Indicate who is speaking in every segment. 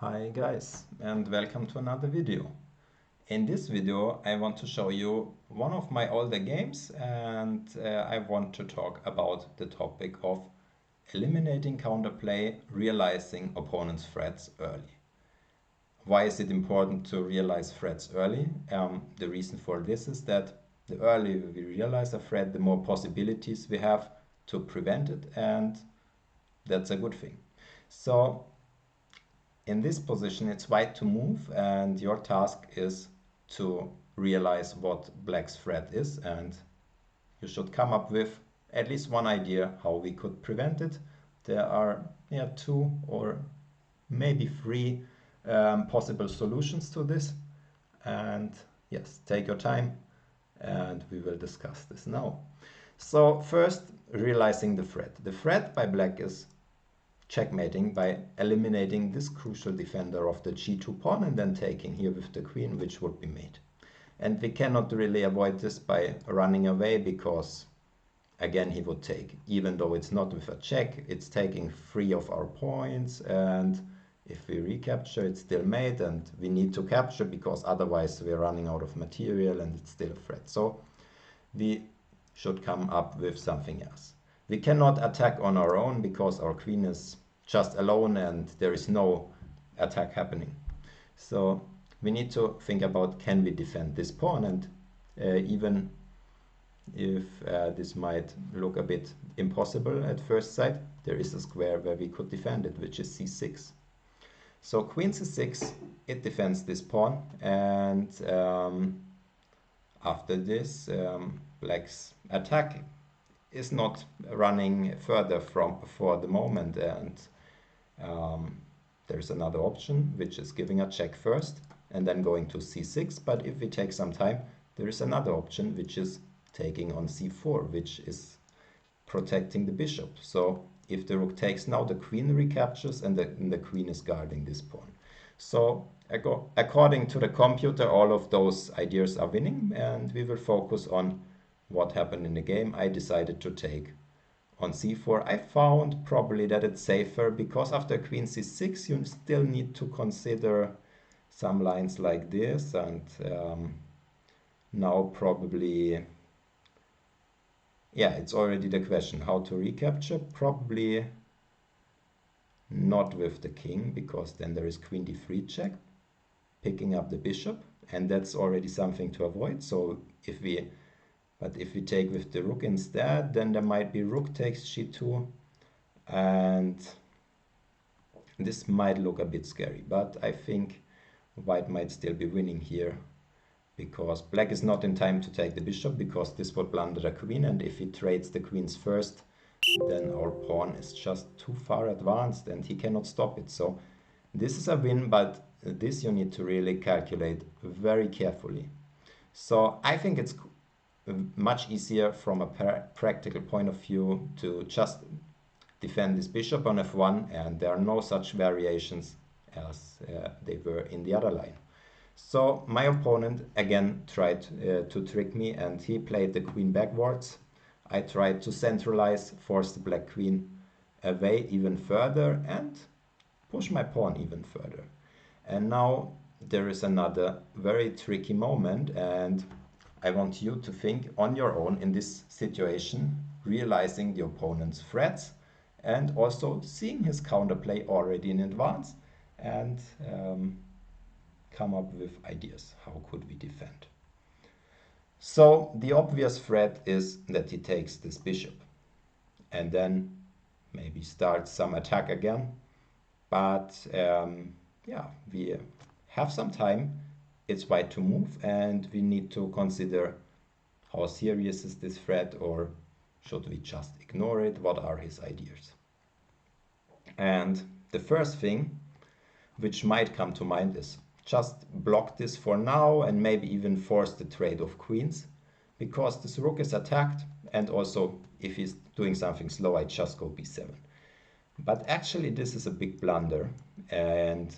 Speaker 1: Hi guys, and welcome to another video. In this video I want to show you one of my older games, and I want to talk about the topic of eliminating counterplay, realizing opponents' threats early. Why is it important to realize threats early? The reason for this is that the earlier we realize a threat, the more possibilities we have to prevent it, and that's a good thing. So in this position, it's white to move, and your task is to realize what black's threat is, and you should come up with at least one idea how we could prevent it. There are two or maybe three possible solutions to this, and yes, take your time, and we will discuss this now. So first, realizing the threat. The threat by black is checkmating by eliminating this crucial defender of the g2 pawn and then taking here with the queen, which would be mate. And we cannot really avoid this by running away, because again he would take, even though it's not with a check, it's taking 3 of our points, and if we recapture it's still mate, and we need to capture because otherwise we're running out of material and it's still a threat. So we should come up with something else. We cannot attack on our own because our queen is just alone and there is no attack happening. So we need to think about, can we defend this pawn? And even if this might look a bit impossible at first sight, there is a square where we could defend it, which is c6. So queen c6, it defends this pawn, and after this black's attack is not running further for the moment, and there's another option which is giving a check first and then going to c6. But if we take some time, there is another option which is taking on c4, which is protecting the bishop. So if the rook takes now, the queen recaptures, and the queen is guarding this pawn. So according to the computer, all of those ideas are winning, and we will focus on what happened in the game. I decided to take on c4. I found probably that it's safer, because after queen c6 you still need to consider some lines like this, and now probably, yeah, it's already the question how to recapture. Probably not with the king, because then there is queen d3 check, picking up the bishop, and that's already something to avoid. So if we take with the rook instead, then there might be rook takes g2, and this might look a bit scary, but I think white might still be winning here, because black is not in time to take the bishop, because this would blunder the queen, and if he trades the queens first, then our pawn is just too far advanced and he cannot stop it. So this is a win, but this you need to really calculate very carefully. So I think it's much easier from a practical point of view to just defend this bishop on f1, and there are no such variations as they were in the other line. So my opponent again tried to trick me, and he played the queen backwards. I tried to centralize, force the black queen away even further, and push my pawn even further. And now there is another very tricky moment, and I want you to think on your own in this situation, realizing the opponent's threats and also seeing his counterplay already in advance, and come up with ideas. How could we defend? So the obvious threat is that he takes this bishop and then maybe starts some attack again. But yeah, we have some time. It's white to move, and we need to consider how serious is this threat, or should we just ignore it? What are his ideas? And the first thing which might come to mind is just block this for now, and maybe even force the trade of queens, because this rook is attacked, and also if he's doing something slow, I just go b7. But actually this is a big blunder, and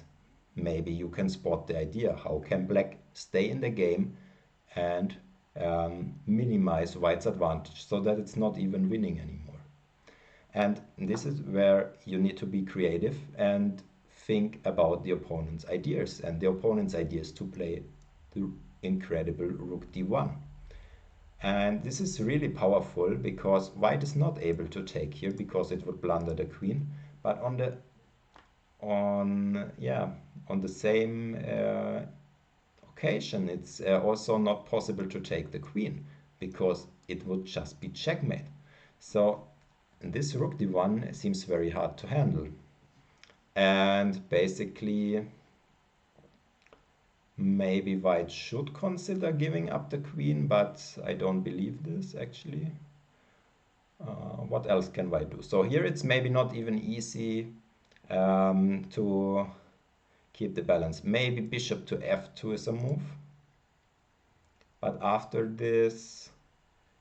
Speaker 1: maybe you can spot the idea. How can black stay in the game and minimize white's advantage so that it's not even winning anymore? And this is where you need to be creative and think about the opponent's ideas, and the opponent's idea is to play the incredible rook d1. And this is really powerful because white is not able to take here because it would blunder the queen. But on the same occasion, it's also not possible to take the queen because it would just be checkmate. So this rook d1 seems very hard to handle. And basically, maybe white should consider giving up the queen, but I don't believe this actually. What else can white do? So here it's maybe not even easy to keep the balance. Maybe bishop to f2 is a move. But after this,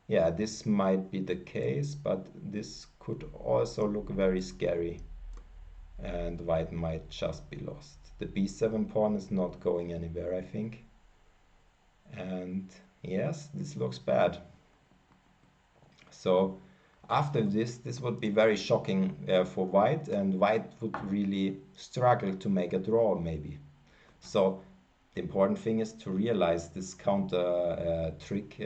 Speaker 1: yeah, this might be the case, but this could also look very scary. And white might just be lost. The b7 pawn is not going anywhere, I think. And yes, this looks bad. So after this would be very shocking for white, and white would really struggle to make a draw maybe. So the important thing is to realize this counter trick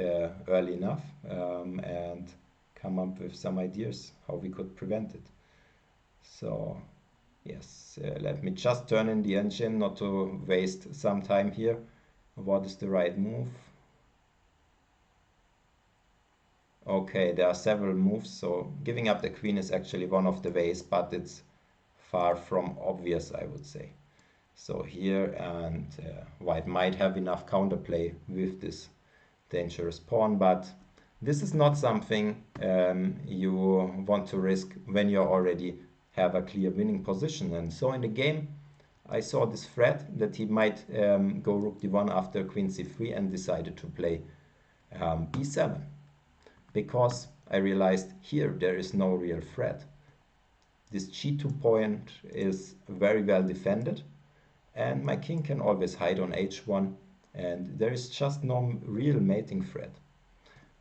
Speaker 1: early enough and come up with some ideas how we could prevent it. So yes, let me just turn in the engine not to waste some time here. What is the right move? Okay, there are several moves, so giving up the queen is actually one of the ways, but it's far from obvious, I would say. So here, and white might have enough counterplay with this dangerous pawn, but this is not something you want to risk when you already have a clear winning position. And so in the game, I saw this threat that he might go rook d1 after queen c3 and decided to play b7. Because I realized here there is no real threat. This g2 point is very well defended, and my king can always hide on h1, and there is just no real mating threat.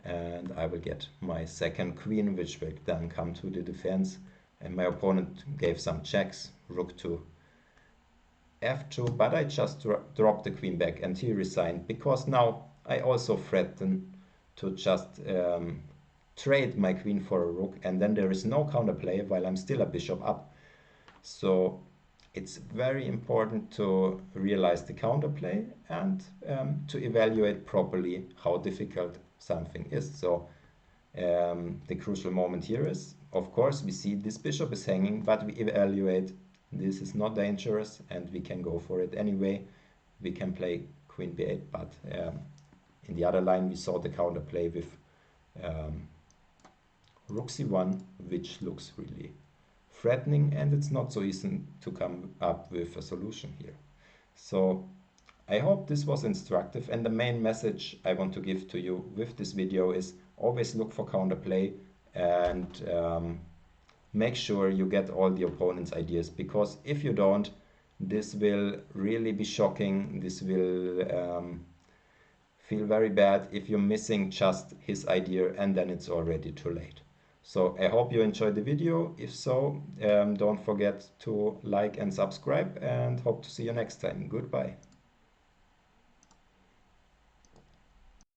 Speaker 1: And I will get my second queen, which will then come to the defense, and my opponent gave some checks, rook to f2, but I just dropped the queen back and he resigned, because now I also threaten to just trade my queen for a rook, and then there is no counterplay while I'm still a bishop up. So it's very important to realize the counterplay and to evaluate properly how difficult something is. So the crucial moment here is, of course, we see this bishop is hanging, but we evaluate this is not dangerous and we can go for it anyway. We can play queen b8, but in the other line we saw the counterplay with rook c1, which looks really threatening, and it's not so easy to come up with a solution here. So I hope this was instructive, and the main message I want to give to you with this video is always look for counterplay and make sure you get all the opponent's ideas, because if you don't, this will really be shocking. This will feel very bad if you're missing just his idea and then it's already too late. So I hope you enjoyed the video. If so, don't forget to like and subscribe, and hope to see you next time. Goodbye.